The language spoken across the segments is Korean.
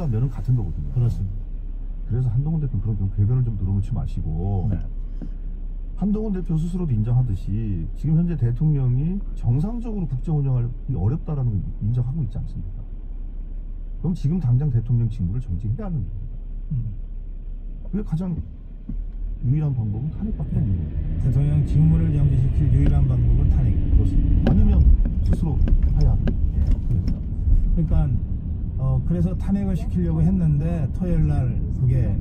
면은 같은 거거든요. 그렇습니다. 그래서 한동훈 대표는 그런 경우 궤변을 좀 늘어놓지 마시고 네. 한동훈 대표 스스로도 인정하듯이 지금 현재 대통령이 정상적으로 국정 운영하기 어렵다라는 걸 인정하고 있지 않습니까? 그럼 지금 당장 대통령 직무를 정지해야 하는 겁니다. 그게 가장 유일한 방법은 탄핵밖에 없는 거예요. 대통령 직무를 정지시킬 유일한 방법은 탄핵입니다. 그렇습니다. 아니면 스스로 해야 합니다. 예, 그렇죠. 그러니까 그래서 탄핵을 시키려고 했는데 토요일 날 그게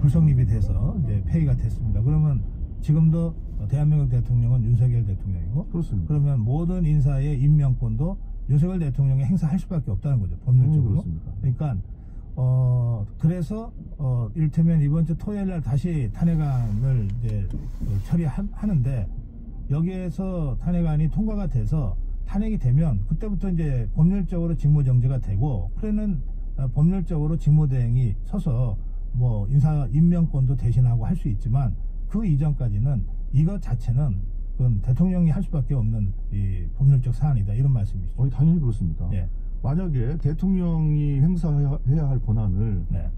불성립이 돼서 이제 폐기가 됐습니다. 그러면 지금도 대한민국 대통령은 윤석열 대통령이고, 그렇습니다. 그러면 모든 인사의 임명권도 윤석열 대통령이 행사할 수밖에 없다는 거죠, 법률적으로. 그렇습니다. 그러니까 그래서 이를테면 이번 주 토요일 날 다시 탄핵안을 이제 처리하는데, 여기에서 탄핵안이 통과가 돼서 탄핵이 되면 그때부터 이제 법률적으로 직무정지가 되고, 그러는 법률적으로 직무대행이 서서 뭐 인사 임명권도 대신하고 할 수 있지만, 그 이전까지는 이것 자체는 그건 대통령이 할 수밖에 없는 이 법률적 사안이다, 이런 말씀이시죠. 당연히 그렇습니다. 예. 만약에 대통령이 행사해야 할 권한을 네.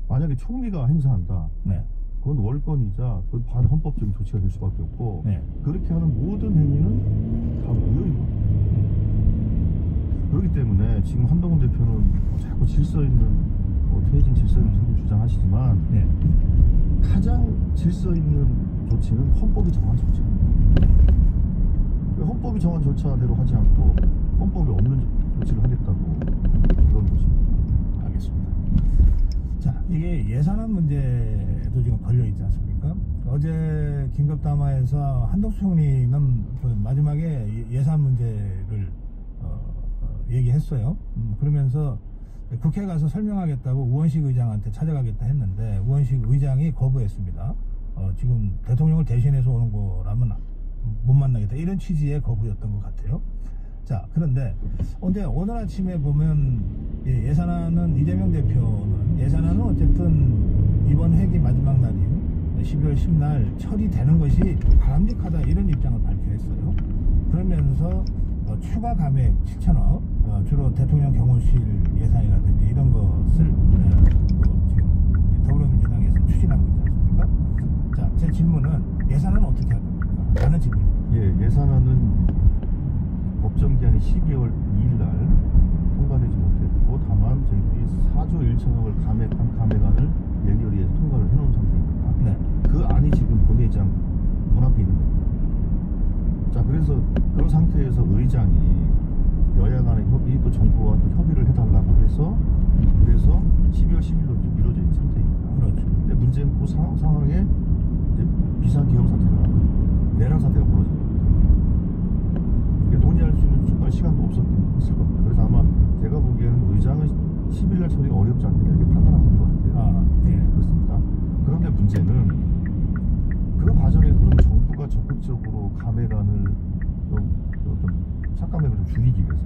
만약에 총리가 행사한다. 네. 그건 월권이자 반헌법적인 조치가 될 수밖에 없고, 네. 그렇게 하는 모든 행위는 다 무효인 겁니다. 그렇기 때문에 지금 한동훈 대표는 자꾸 질서 있는 퇴진 질서 있는 소리 주장하시지만, 네. 가장 질서 있는 조치는 헌법이 정한 조치입니다. 왜 헌법이 정한 절차대로 하지 않고 헌법이 없는 조치를 하겠다고 그런 것입니다. 알겠습니다. 자, 이게 예산안 문제도 지금 걸려있지 않습니까? 어제 긴급담화에서 한덕수 총리는 그 마지막에 예산 문제를 얘기했어요. 그러면서 국회 가서 설명하겠다고 우원식 의장한테 찾아가겠다 했는데, 우원식 의장이 거부했습니다. 지금 대통령을 대신해서 오는 거라면 못 만나겠다, 이런 취지의 거부였던 것 같아요. 자, 그런데 오늘 아침에 보면 예산안은, 이재명 대표는 예산안은 어쨌든 이번 회기 마지막 날인 12월 10날 처리되는 것이 바람직하다, 이런 입장을 발표했어요. 그러면서 추가 감액 7천억, 주로 대통령 경호실 예산이라든지 이런 것을 지금 더불어민주당에서 추진하고 있지 않습니까? 자, 제 질문은 예산은 어떻게 할 겁니까? 라는 질문입니다. 예, 예산안은 법정기한이 12월 2일날 통과되지 못했고, 다만 저희들이 4조 1천억을 감액한 감액안을 예결위에서 통과를 해놓은 상태입니다. 네. 그 안이 지금 본회의장 문 앞에 있는 겁니다. 자, 그래서 그런 상태에서 의장이 여야 간의 협의, 또 정부와 또 협의를 해달라고 해서, 그래서 12월 10일로 좀 미뤄져 있는 상태입니다. 그렇죠. 근데 문제는 그 상황에 이제 비상기업 사태가, 내란 사태가 벌어진 겁니다. 논의할 수 있는 충분한 시간도 없을 겁니다. 그래서 아마 제가 보기에는 의장은 10일날 처리가 어렵지 않겠냐, 이렇게 판단하는 것 같아요. 네. 그렇습니다. 그런데 문제는 그 과정에서 그럼 정부가 적극적으로 감액안을 좀 삭감액을 좀 줄이기 위해서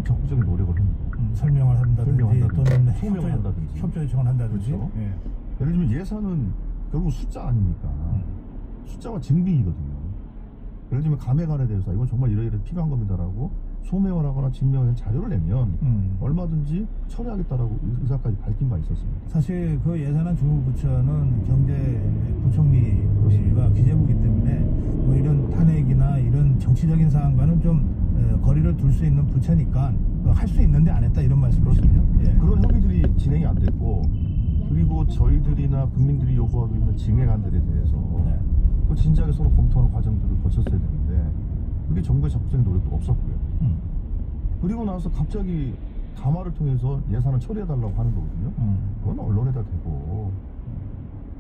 적극적인 노력을 합니다. 설명을 한다든지 또는 소명을 한다든지 협조 요청을 한다든지. 그렇죠. 예. 예를 들면 예산은 결국 숫자 아닙니까? 숫자와 증빙이거든요. 예를 들면 감액안에 대해서 이건 정말 이러이러 필요한 겁니다라고 소명을 하거나 증명한 자료를 내면 얼마든지 처리하겠다라고 의사까지 밝힌 바 있었습니다. 사실 그 예산안 주무부처는 경제부총리가 기재부이기 때문에 뭐 이런 탄핵이나 이런 정치적인 사안과는 좀 거리를 둘 수 있는 부처니까 할 수 있는데 안 했다, 이런 말씀이시군요. 예. 그런 협의들이 진행이 안 됐고, 그리고 저희들이나 국민들이 요구하고 있는 증액안들에 대해서 진지하게 서로 검토하는 과정들을 거쳤어야 되는데, 그게 정부의 적극적인 노력도 없었고요. 그리고 나서 갑자기 담화를 통해서 예산을 처리해달라고 하는 거거든요. 그건 언론에다 대고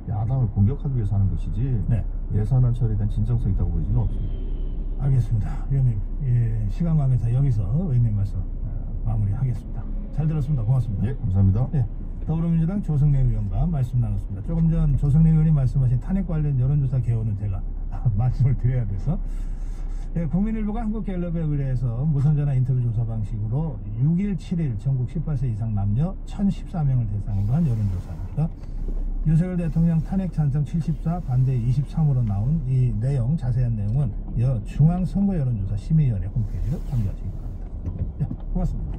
야당을 공격하기 위해서 하는 것이지, 네. 예산안 처리에 대한 진정성이 있다고 보이지는 없습니다. 알겠습니다. 의원님, 예, 시간 관계상 여기서 의원님 말씀 마무리하겠습니다. 잘 들었습니다. 고맙습니다. 예, 감사합니다. 예, 더불어민주당 조성래 의원과 말씀 나눴습니다. 조금 전 조성래 의원이 말씀하신 탄핵 관련 여론조사 개요는 제가 말씀을 드려야 돼서, 예, 국민일보가 한국갤럽에 의뢰해서 무선전화 인터뷰 조사 방식으로 6일, 7일 전국 18세 이상 남녀 1014명을 대상으로 한 여론조사입니다. 윤석열 대통령 탄핵 찬성 74, 반대 23으로 나온 이 내용, 자세한 내용은 중앙선거여론조사 심의위원회 홈페이지로 참조하시기 바랍니다. 예, 고맙습니다.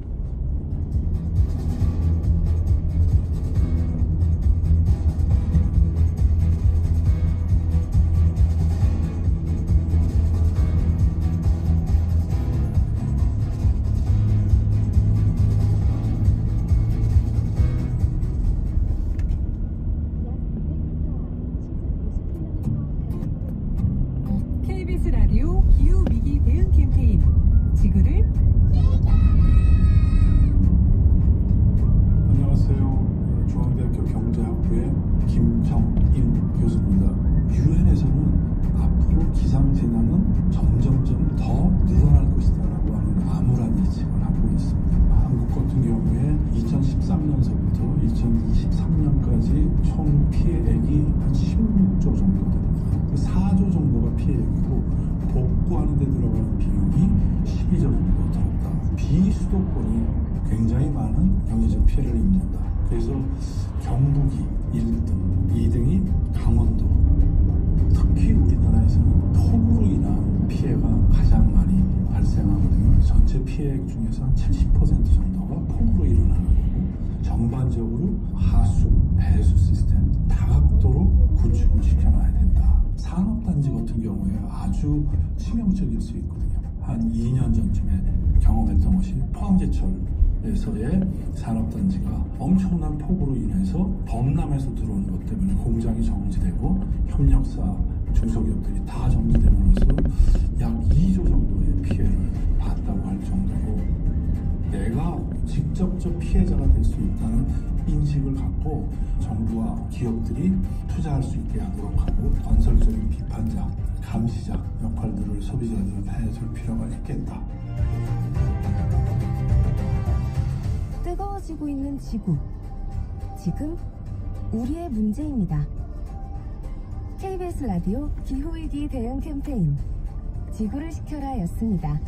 지금까지 총 피해액이 한 16조 정도 됩니다. 4조 정도가 피해액이고 복구하는 데 들어가는 비용이 12조 정도 들었다. 비수도권이 굉장히 많은 경제적 피해를 입는다. 그래서 경북이 1등, 2등이 강원도. 특히 우리나라에서는 폭우로 인한 피해가 가장 많이 발생하거든요. 전체 피해액 중에서 한 70% 정도가 폭우로 일어나는 거고, 전반적으로 하수, 배수 시스템 다각도로 구축을 시켜놔야 된다. 산업단지 같은 경우에 아주 치명적일 수 있거든요. 한 2년 전쯤에 경험했던 것이 포항제철에서의 산업단지가 엄청난 폭우로 인해서 범람에서 들어온 것 때문에 공장이 정지되고 협력사, 중소기업들이 다 정지됨으로써 약 2조 정도의 피해를 봤다고 할 정도로 내가 직접적 피해자가 될 수 있다는 인식을 갖고 정부와 기업들이 투자할 수 있게 하도록 하고 건설적인 비판자, 감시자 역할들을 소비자들은 해줄 필요가 있겠다. 뜨거워지고 있는 지구. 지금 우리의 문제입니다. KBS 라디오 기후위기 대응 캠페인 지구를 지켜라 였습니다.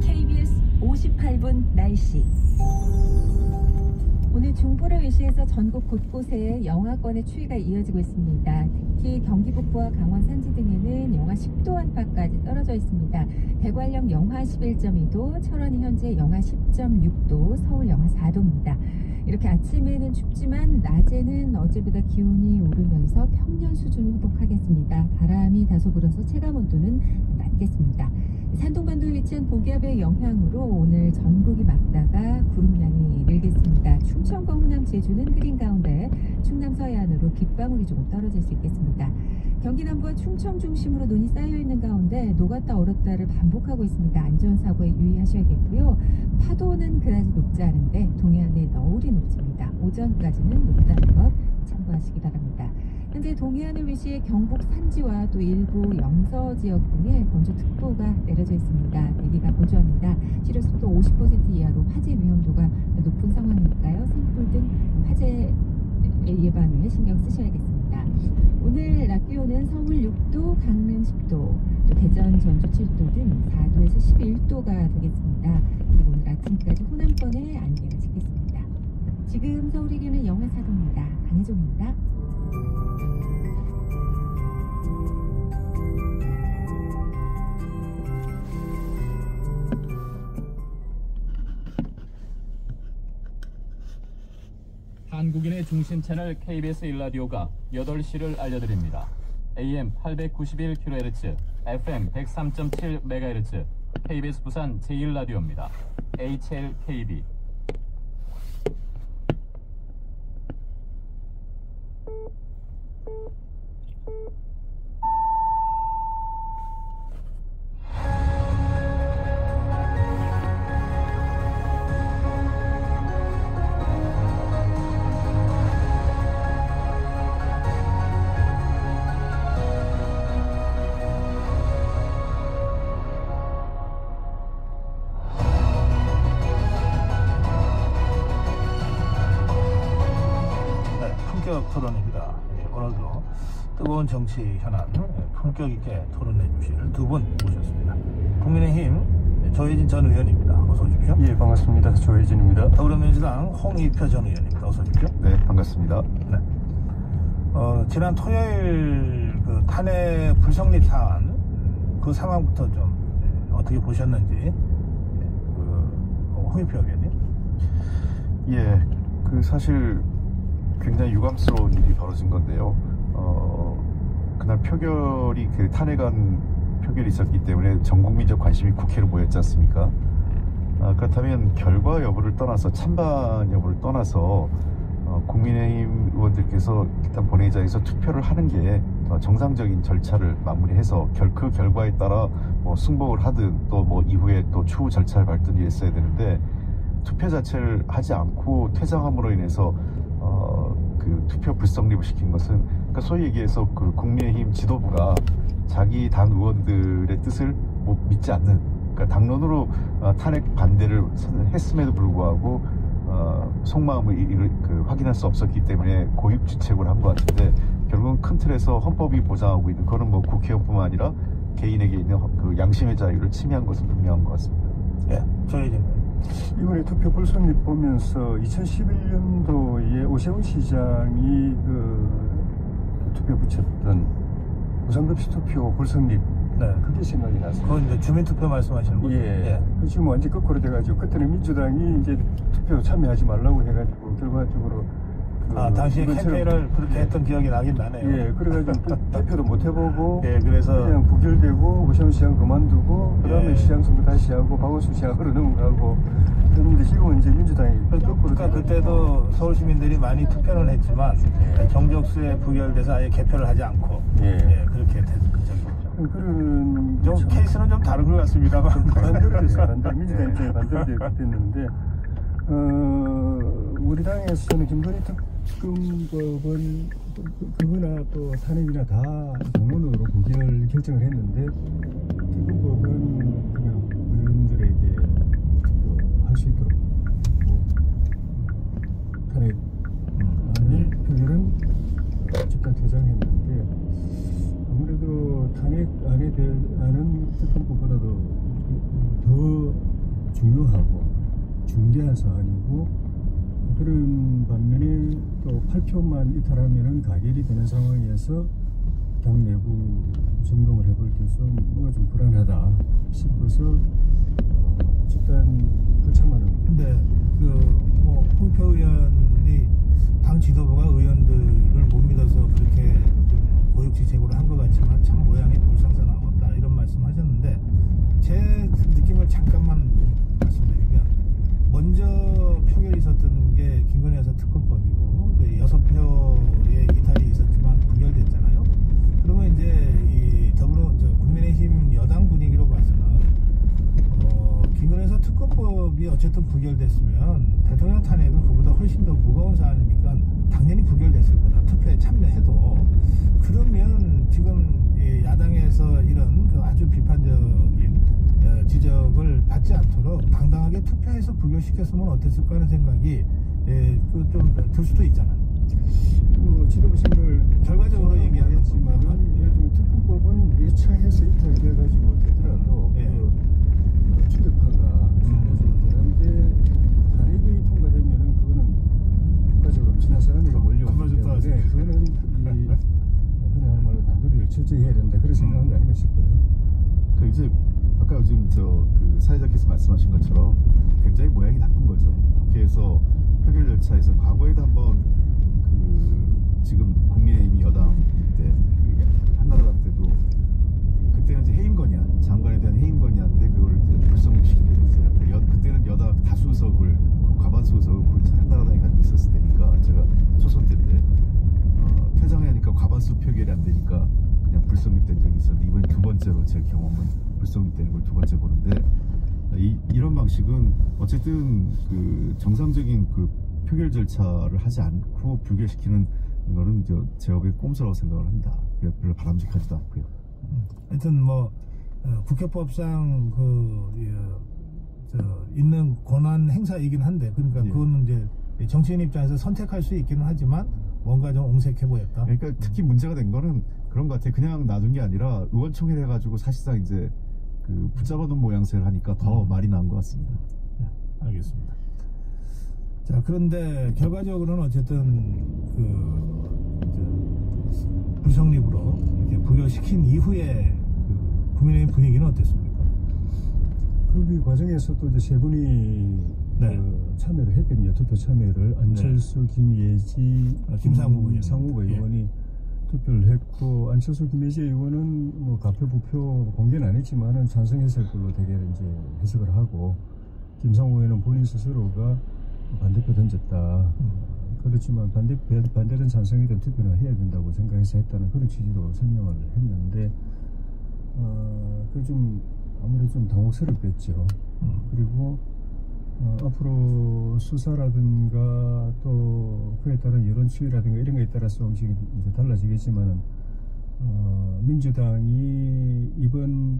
KBS 58분 날씨. 오늘 중부를 위시해서 전국 곳곳에 영하권의 추위가 이어지고 있습니다. 특히 경기 북부와 강원 산지 등에는 영하 10도 안팎까지 떨어져 있습니다. 대관령 영하 11.2도, 철원이 현재 영하 10.6도, 서울 영하 4도입니다. 이렇게 아침에는 춥지만 낮에는 어제보다 기온이 오르면서 평년 수준을 회복하겠습니다. 바람이 다소 불어서 체감온도는 낮겠습니다. 산동반도에 위치한 고기압의 영향으로 오늘 전국이 맑다가 구름량이 늘겠습니다. 충청과 호남, 제주는 흐린 가운데 충남 서해안으로 빗방울이 조금 떨어질 수 있겠습니다. 경기 남부와 충청 중심으로 눈이 쌓여있는 가운데 녹았다 얼었다를 반복하고 있습니다. 안전사고에 유의하셔야겠고요. 파도는 그다지 높지 않은데 동해안의 너울이 높습니다. 오전까지는 높다는 것 참고하시기 바랍니다. 현재 동해안을 위시해 경북 산지와 또 일부 영서 지역 등에 건조특보가 내려져 있습니다. 대기가 건조합니다. 실효습도 50% 이하로 화재 위험도가 높은 상황이니까요. 산불 등 화재 예방에 신경 쓰셔야겠습니다. 오늘 낮 기온은 서울 6도, 강릉 10도, 또 대전, 전주 7도 등 4도에서 11도가 되겠습니다. 그리고 오늘 아침까지 호남권에 안개가 짙겠습니다. 지금 서울의 기온은 영하 4도입니다. 강혜종입니다. 한국인의 중심 채널 KBS 1라디오가 8시를 알려드립니다. AM 891kHz, FM 103.7MHz, KBS 부산 제1라디오입니다. HLKB. 토론입니다. 오늘도 뜨거운 정치 현안 품격 있게 토론해 주실 두 분 모셨습니다. 국민의힘 조혜진 전 의원입니다. 어서 오십시오. 예, 반갑습니다. 조혜진입니다. 더불어민주당 홍익표 전 의원입니다. 어서 오십시오. 네, 반갑습니다. 네. 지난 토요일 그 탄핵 불성립 사안 그 상황부터 좀 어떻게 보셨는지 홍익표 의원님. 예, 그 사실 굉장히 유감스러운 일이 벌어진 건데요. 그날 표결이 그 탄핵안 표결이 있었기 때문에 전 국민적 관심이 국회로 모였지 않습니까? 그렇다면 결과 여부를 떠나서 찬반 여부를 떠나서 국민의힘 의원들께서 일단 본회의장에서 투표를 하는 게 정상적인 절차를 마무리해서 그 결과에 따라 뭐 승복을 하든 또 뭐 이후에 또 추후 절차를 밟든 했어야 되는데 투표 자체를 하지 않고 퇴장함으로 인해서 그 투표 불성립을 시킨 것은 그러니까 소위 얘기해서 그 국민의힘 지도부가 자기 당 의원들의 뜻을 믿지 않는 그러니까 당론으로 탄핵 반대를 했음에도 불구하고 속마음을 확인할 수 없었기 때문에 고육지책을 한 것 같은데 결국은 큰 틀에서 헌법이 보장하고 있는 그거는 뭐 국회의원뿐만 아니라 개인에게 있는 그 양심의 자유를 침해한 것은 분명한 것 같습니다. 예, 저희는 이번에 투표 불성립 보면서 2011년도에 오세훈 시장이 그 투표 붙였던 무상급식 투표 불성립 네. 그게 생각이 났어요. 그건 이제 주민투표 말씀하시는 거죠? 예. 그 지금 완전 거꾸로 돼가지고 그때는 민주당이 이제 투표 참여하지 말라고 해가지고 결과적으로 당시에 이번처럼- 캠페인을 그렇게 했던 기억이 나긴 나네요. 예, 그래가지고 대표도 못 해보고 예, 그래서 그냥 부결되고 오세훈 시장 그만두고 그다음에 예. 시장 선거 다시 하고 박원순 시장으로 넘어가고 그런데 지금은 이제 민주당이 거꾸로 그러니까 그때도 서울 시민들이 많이 투표는 했지만 정적수에 부결돼서 아예 개표를 하지 않고 예. 그렇게 됐던 적이 있죠. 그런 좀 케이스는 좀 다른 것 같습니다만 반대로 됐어요. 반대 민주당 입장에 반대로 됐는데 우리 당에서는 김건희 특검법은 그거나 또 탄핵이나 다 당론으로 부결 결정을 했는데 특검법은 그냥 의원들에게 할 수 있도록 탄핵안을 표결은 집단 퇴장했는데 아무래도 탄핵안에 대한 특검법보다도 더 중요하고 중대한 사안이고 그런 반면에 또 8표만 이탈하면은 가결이 되는 상황에서 당 내부 점검을 해볼 때서 뭔가 좀 불안하다 싶어서 집단 불참하는. 근데 뭐 홍표 의원이 당 지도부가 의원들을 못 믿어서 그렇게 좀 고육지책으로 한 것 같지만 참 모양이 불상사나웠다 이런 말씀하셨는데 제 느낌을 잠깐만 좀 말씀드리면 먼저 표결이 있었던 게 김건희 여사 특검법이고 6표의 이탈이 있었지만 부결됐잖아요. 그러면 이제 국민의힘 여당 분위기로 봐서는 김건희 여사 특검법이 어쨌든 부결됐으면 대통령 탄핵은 그보다 훨씬 더 무거운 사안이니까 당연히 부결됐을 거다. 투표에 참여해도. 그러면 지금 야당에서 이런 그 아주 비판적인 지적을 받지 않도록 당당하게 투표해서 부결시켰으면 어땠을까 하는 생각이 좀 들 수도 있잖아요. 지금 생각을 결과적으로 얘기하겠지만은 요즘 특검법은 예차해서 이탈돼가지고 되더라도 충격파가 되는데 탄핵이 통과되면은 그거는 국가적으로 지난 사람이 몰려오기 때문에 그거는 흔히 하는 말로 단도리를 철저히 된다 그런 생각은 아닌가 싶고요. 그 이제 아까 지금 그 사회자께서 말씀하신 것처럼 굉장히 모양이 나쁜 거죠. 국회에서 표결 절차에서 과거에도 한번 지금 국민의힘이 여당일 때 한나라당 때도 그때는 이제 해임건의안 장관에 대한 해임건의안인데 그걸 이제 불성립시킨 적이 있어요. 그때는 여당 다수석을 과반수 의석을 한나라당이 가지고 있었을 때니까 제가 초선 때인데 퇴장하니까 과반수 표결이 안 되니까 그냥 불성립된 적이 있었는데 이번에 두 번째로 제 경험은 불성립되는 걸 두 번째 보는데 이런 방식은 어쨌든 그 정상적인 그 표결 절차를 하지 않고 부결시키는 거는 제업의 꼼수라고 생각을 합니다. 별로 바람직하지도 않고요. 하여튼 국회법상 있는 권한 행사이긴 한데 그러니까 그거는 이제 정치인 입장에서 선택할 수 있기는 하지만 뭔가 좀 옹색해 보였다. 그러니까 특히 문제가 된 거는 그런 것 같아요. 그냥 놔둔 게 아니라 의원총회를 해가지고 사실상 이제 그 붙잡아 놓은 모양새를 하니까 더 말이 나은 것 같습니다. 네, 알겠습니다. 자, 그런데 결과적으로는 어쨌든 불성립으로 이렇게 부결시킨 이후에 국민의힘 분위기는 어땠습니까? 그 과정에서도 이제 세 분이 참여를 했거든요. 투표 참여를 안철수, 김예지, 김상욱 의원이 투표를 했고 안철수, 김예지 의원은 뭐 가표 부표 공개는 안 했지만은 찬성했을 걸로 되게 이제 해석을 하고 김상욱 의원은 본인 스스로가 반대표 던졌다. 그렇지만 반대든 찬성이든 투표는 해야 된다고 생각해서 했다는 그런 취지로 설명을 했는데 그 좀 아무래도 좀 당혹스럽겠죠. 그리고 앞으로 수사라든가 또 그에 따른 여론 추이라든가 이런 거에 따라서 조금씩 이제 달라지겠지만은 민주당이 이번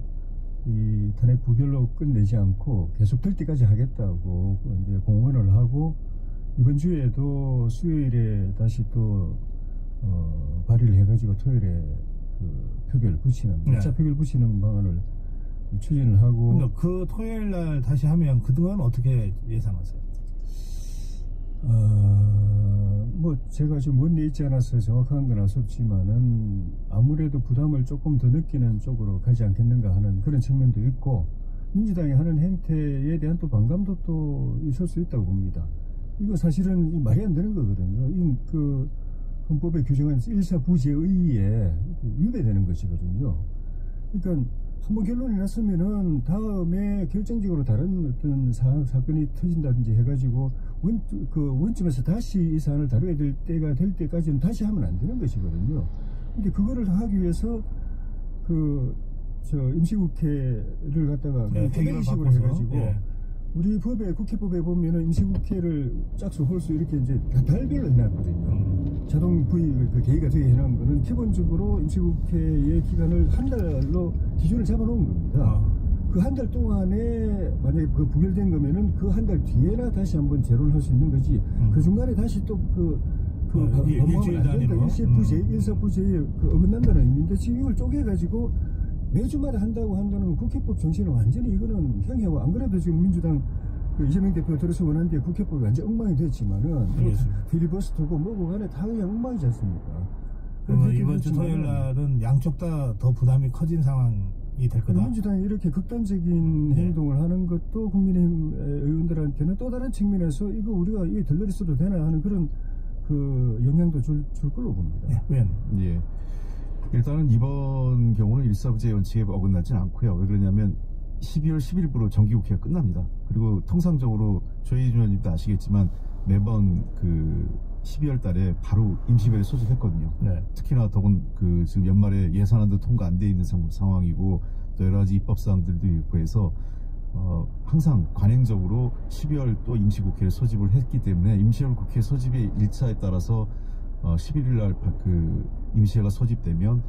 이 탄핵 부결로 끝내지 않고 계속 될 때까지 하겠다고 이제 공언을 하고 이번 주에도 수요일에 다시 또 발의를 해가지고 토요일에 그 표결 붙이는 1차 표결 붙이는 방안을 추진을 하고. 근데 그 토요일 날 다시 하면 그동안 어떻게 예상하세요? 뭐 제가 지금 원리에 있지 않아서 정확한 건 알 수 없지만은 아무래도 부담을 조금 더 느끼는 쪽으로 가지 않겠는가 하는 그런 측면도 있고, 민주당이 하는 행태에 대한 또 반감도 또 있을 수 있다고 봅니다. 이거 사실은 말이 안 되는 거거든요. 그 헌법에 규정한 일사부재의에 위배되는 것이거든요. 그러니까 한번 결론이 났으면은 다음에 결정적으로 다른 어떤 사건이 터진다든지 해가지고 원점에서 다시 이 사안을 다뤄야 될 때가 될 때까지는 다시 하면 안 되는 것이거든요. 근데 그거를 하기 위해서 임시국회를 갖다가 회기식으로 해가지고 우리 법에 국회법에 보면은 임시국회를 짝수 홀수 이렇게 이제 다 달별로 해놨거든요. 자동 계기가 되게 해놓은 거는 기본적으로 임시국회의 기간을 한 달로 기준을 잡아놓은 겁니다. 그 한 달 동안에 만약에 그 부결된 거면은 그 한 달 뒤에나 다시 한번 재론을 할 수 있는 거지. 그 중간에 다시 또 일주일 단위로 일사부재에 어긋난다는 의미인데 지금 이걸 쪼개가지고 매주마다 한다고 한다는 국회법 정신은 완전히 이거는 형해하고, 안 그래도 지금 민주당 이재명 대표가 들어서 원하는데 국회법이 완전 엉망이 됐지만은 필리버스터고 뭐고 간에 다 그냥 엉망이지 않습니까? 이번 주 토요일 날은 양쪽 다 더 부담이 커진 상황이 될 거다. 민주당이 이렇게 극단적인 행동을 하는 것도 국민의힘 의원들한테는 또 다른 측면에서 이거 우리가 이 덜러리 써도 되나 하는 그런 그 영향도 줄 걸로 봅니다. 예. 일단은 이번 경우는 일사부재 원칙에 어긋나진 않고요. 왜 그러냐면 12월 10일부로 정기국회가 끝납니다. 그리고 통상적으로 조혜진 의원님도 아시겠지만 매번 그 12월 달에 바로 임시별에 소집했거든요. 특히나 더군 지금 연말에 예산안도 통과 안 돼 있는 상황이고 또 여러 가지 입법사항들도 있고 해서 항상 관행적으로 12월 또 임시국회를 소집을 했기 때문에 임시월 국회 소집의 일차에 따라서 11일 날 임시회가 소집되면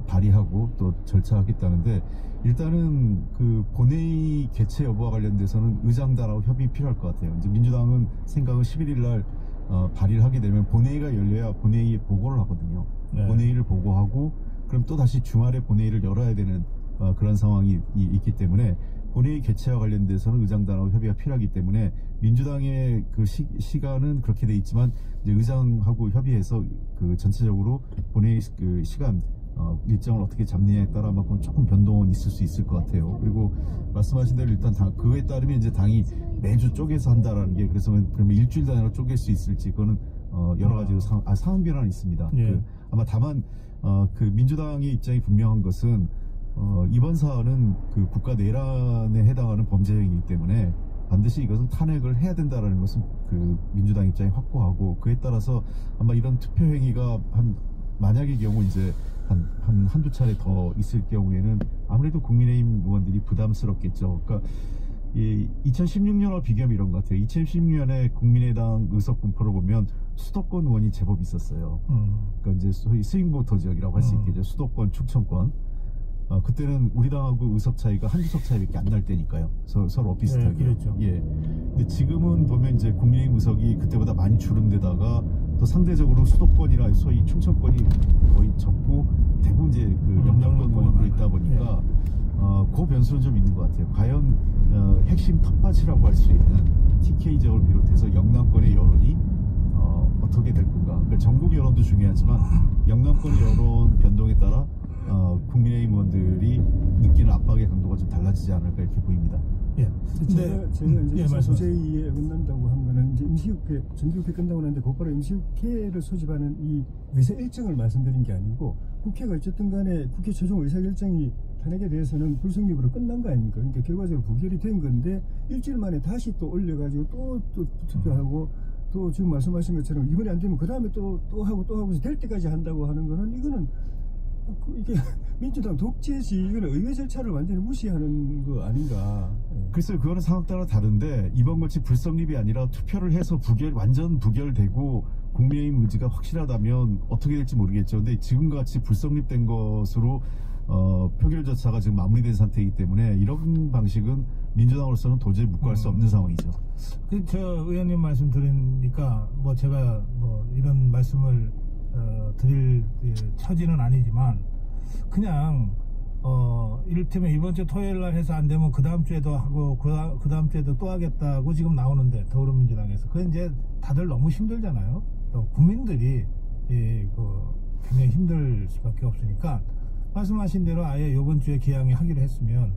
발의하고 또 절차하겠다는데, 일단은 그 본회의 개최 여부와 관련돼서는 의장단하고 협의가 필요할 것 같아요. 이제 민주당은 생각은 11일 날 발의를 하게 되면 본회의가 열려야 본회의에 보고를 하거든요. 본회의를 보고하고 그럼 또 다시 주말에 본회의를 열어야 되는 그런 상황이 있기 때문에 본회의 개최와 관련돼서는 의장단하고 협의가 필요하기 때문에 민주당의 그 시간은 그렇게 돼 있지만 이제 의장하고 협의해서 그 전체적으로 본회의 그 시간 일정을 어떻게 잡느냐에 따라 조금 변동은 있을 수 있을 것 같아요. 그리고 말씀하신 대로 일단 그거에 따르면 이제 당이 매주 쪼개서 한다라는 게, 그래서 그러면 일주일 단위로 쪼갤 수 있을지 그거는 여러 가지로 상황 변화는 있습니다. 아마 다만 그 민주당의 입장이 분명한 것은 이번 사안은 그 국가 내란에 해당하는 범죄 행위이기 때문에 반드시 이것은 탄핵을 해야 된다라는 것은 그 민주당 입장이 확고하고, 그에 따라서 아마 이런 투표 행위가 만약의 경우 이제 한두 차례 더 있을 경우에는 아무래도 국민의힘 의원들이 부담스럽겠죠. 그러니까 2016년과 비교하면 이런 것 같아요. 2016년에 국민의당 의석 분포를 보면 수도권 의원이 제법 있었어요. 그러니까 이제 소위 스윙보터 지역이라고 할 수 있겠죠. 수도권, 충청권. 그때는 우리 당하고 의석 차이가 한두 석 차이밖에 안 날 때니까요. 서로 비슷하게. 그렇죠. 예. 근데 지금은 보면 이제 국민의힘 의석이 그때보다 많이 줄은 데다가 또 상대적으로 수도권이나 소위 충청권이 거의 적고 대부분 이제 그 영남권 의원으로 있다 보니까 그 변수는 좀 있는 것 같아요. 과연 핵심 텃밭이라고 할 수 있는 TK 지역을 비롯해서 영남권의 여론이 어떻게 될 건가. 그러니까 전국 여론도 중요하지만 영남권의 여론 변동에 따라 국민의힘 의원들이 느끼는 압박의 강도가 좀 달라지지 않을까 이렇게 보입니다. 제가 이제 소재에 끝난다고 한 거는 이제 임시국회, 정기국회 끝나고 나는데 곧바로 임시국회를 소집하는 이 의사 일정을 말씀드린 게 아니고, 국회가 어쨌든 간에 국회 최종 의사결정이 탄핵에 대해서는 불성립으로 끝난 거 아닙니까? 그러니까 결과적으로 부결이 된 건데 일주일 만에 다시 또 올려가지고 또 투표하고 또 지금 말씀하신 것처럼 이번에 안 되면 그 다음에 또 하고 해서 될 때까지 한다고 하는 거는 이거는 이게 민주당 독재지, 이거는 의회 절차를 완전히 무시하는 거 아닌가. 글쎄요, 그거는 상황 따라 다른데 이번 것이 불성립이 아니라 투표를 해서 완전 부결되고 국민의힘 의지가 확실하다면 어떻게 될지 모르겠죠. 근데 지금같이 불성립된 것으로 표결 절차가 지금 마무리된 상태이기 때문에 이런 방식은 민주당으로서는 도저히 묵과할 수 없는 상황이죠. 저 의원님 말씀 들으니까 뭐 제가 뭐 이런 말씀을 드릴 처지는 아니지만 그냥 이를테면 이번 주 토요일 날 해서 안 되면 그 다음 주에도 하고 그 다음 주에도 또 하겠다고 지금 나오는데 더불어민주당에서 그건 이제 다들 너무 힘들잖아요. 또 국민들이 굉장히 힘들 수밖에 없으니까 말씀하신 대로 아예 이번 주에 기한에 하기로 했으면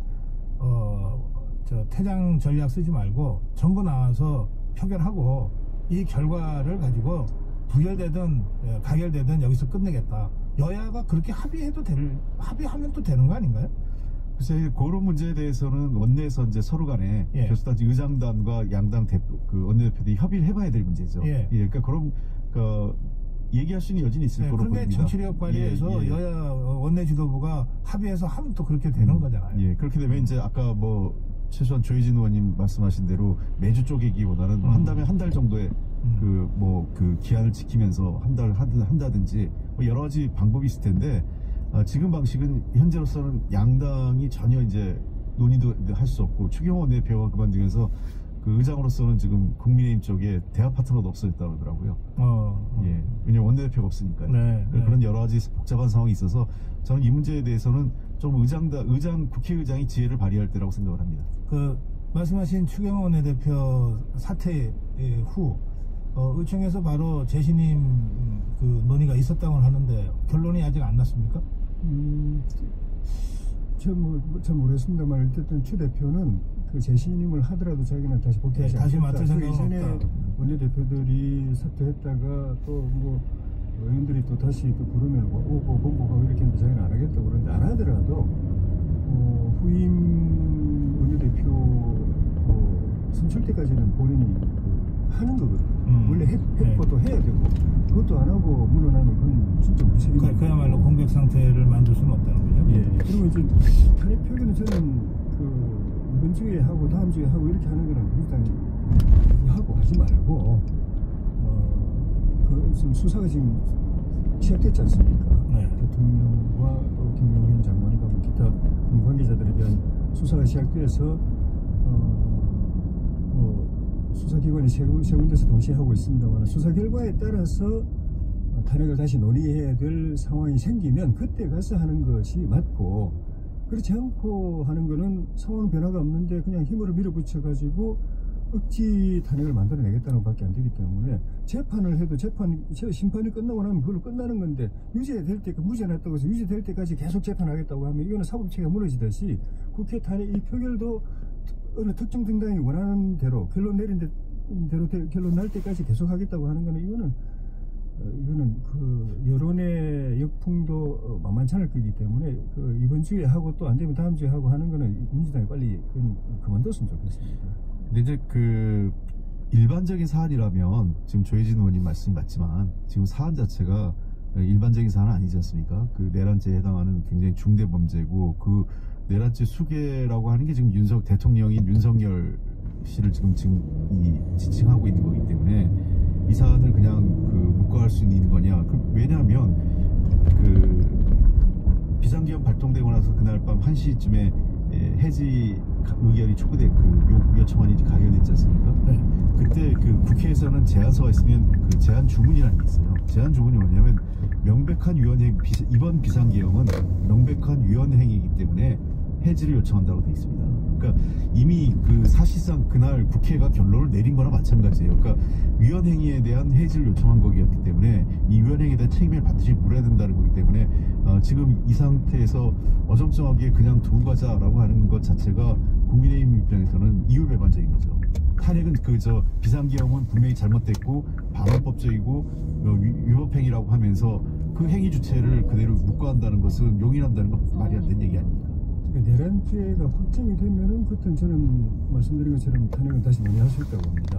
저 퇴장 전략 쓰지 말고 전부 나와서 표결하고 이 결과를 가지고 부결되든 가결되든 여기서 끝내겠다. 여야가 그렇게 합의하면 또 되는 거 아닌가요? 글쎄, 그런 문제에 대해서는 원내에서 이제 서로 간에 교수단 의장단과 양당 원내대표들이 협의를 해봐야 될 문제죠. 그러니까 그럼 얘기할 수 있는 여지는 있을 거로 보입니다. 그런데 정치력 발휘해서 여야 원내 지도부가 합의해서 하면 또 그렇게 되는 거잖아요. 그렇게 되면 이제 아까 뭐 최소한 조혜진 의원님 말씀하신 대로 매주 쪼개기보다는 한다면 한 달 정도의 그 기한을 지키면서 한 달 한다든지 뭐 여러 가지 방법이 있을 텐데 지금 방식은 현재로서는 양당이 전혀 이제 논의도 할 수 없고 추경호 원내대표가 그만두면서 그 의장으로서는 지금 국민의힘 쪽에 대화 파트너도 없어졌다고 그러더라고요. 왜냐면 원내대표가 없으니까요. 그런 여러 가지 복잡한 상황이 있어서 저는 이 문제에 대해서는 좀 국회의장이 지혜를 발휘할 때라고 생각을 합니다. 말씀하신 추경호 원내대표 사퇴 후 의총에서 바로 재신임 논의가 있었다고 하는데 결론이 아직 안 났습니까? 잘 모르겠습니다만 어쨌든 추 대표는 그 재신임을 하더라도 자기는 다시 복귀하지 않겠다. 다시 맡을 생각은 이전에 없다. 원내대표들이 사퇴했다가 또 뭐 의원들이 또 다시 또 부르면 오고 본고가 이렇게 했는데 자기는 안 하겠다고 그러는데 안 하더라도 후임 원내대표 선출 때까지는 본인이 하는 거거든요. 원래 했고도 해야 되고 그것도 안 하고 물러나면 그건 진짜 무책임이에요. 그야말로 공백 상태를 만들 수는 없다는 거죠. 그리고 이제 탄핵 표결은 저는 이번 주에 하고 다음 주에 하고 이렇게 하는 거는 일단 하고 하지 말고 지금 수사가 지금 시작됐지 않습니까? 대통령과 또 김용현 장관과 기타 관계자들에 대한 수사가 시작돼서 수사기관이 세 군데서 동시에 하고 있습니다만 수사 결과에 따라서 탄핵을 다시 논의해야 될 상황이 생기면 그때 가서 하는 것이 맞고 그렇지 않고 하는 거는 상황 변화가 없는데 그냥 힘으로 밀어붙여 가지고 억지 탄핵을 만들어내겠다는 것밖에 안 되기 때문에 재판을 해도 심판이 끝나고 나면 그걸로 끝나는 건데 유죄될 때까지 무죄났다고 해서 유죄될 때까지 계속 재판하겠다고 하면 이거는 사법체계가 무너지듯이 국회 탄핵 이 표결도 어느 특정 정당이 원하는 대로 결론 내린 대로 결론 날 때까지 계속 하겠다고 하는 거는 이거는 그 여론의 역풍도 만만치 않을 거기 때문에 이번 주에 하고 또 안 되면 다음 주에 하고 하는 거는 민주당이 빨리 그만뒀으면 좋겠습니다. 근데 이제 일반적인 사안이라면 지금 조혜진 의원님 말씀이 맞지만 지금 사안 자체가 일반적인 사안은 아니지 않습니까? 내란죄에 해당하는 굉장히 중대 범죄고 내란죄 수괴라고 하는 게 지금 대통령인 윤석열 씨를 지금 지칭하고 있는 거기 때문에 이 사안을 그냥 묵과할 수 있는 거냐? 왜냐하면 비상계엄 발동되고 나서 그날 밤 1시쯤에 해지 의결이 요청안이 가결됐지 않습니까? 그때 국회에서는 제안서가 있으면 제안 주문이라는 게 있어요. 제안 주문이 뭐냐면 명백한 위헌행 이번 비상계엄은 명백한 위헌행위이기 때문에 해지를 요청한다고 되어 있습니다. 그러니까 이미 사실상 그날 국회가 결론을 내린 거나 마찬가지예요. 그러니까 위헌행위에 대한 해지를 요청한 거였기 때문에 이 위헌행위에 대한 책임을 반드시 물어야 된다는 거기 때문에 지금 이 상태에서 어정쩡하게 그냥 두고 가자라고 하는 것 자체가 국민의힘 입장에서는 이율배반적인 거죠. 탄핵은 비상계엄은 분명히 잘못됐고 반헌법적이고 위법행위라고 하면서 그 행위 주체를 그대로 묵과한다는 것은 용인한다는 건 말이 안 되는 얘기 아닙니까? 내란죄가 확정이 되면은 그때는 저는 말씀드린 것처럼 탄핵은 다시 논의할 수 있다고 봅니다.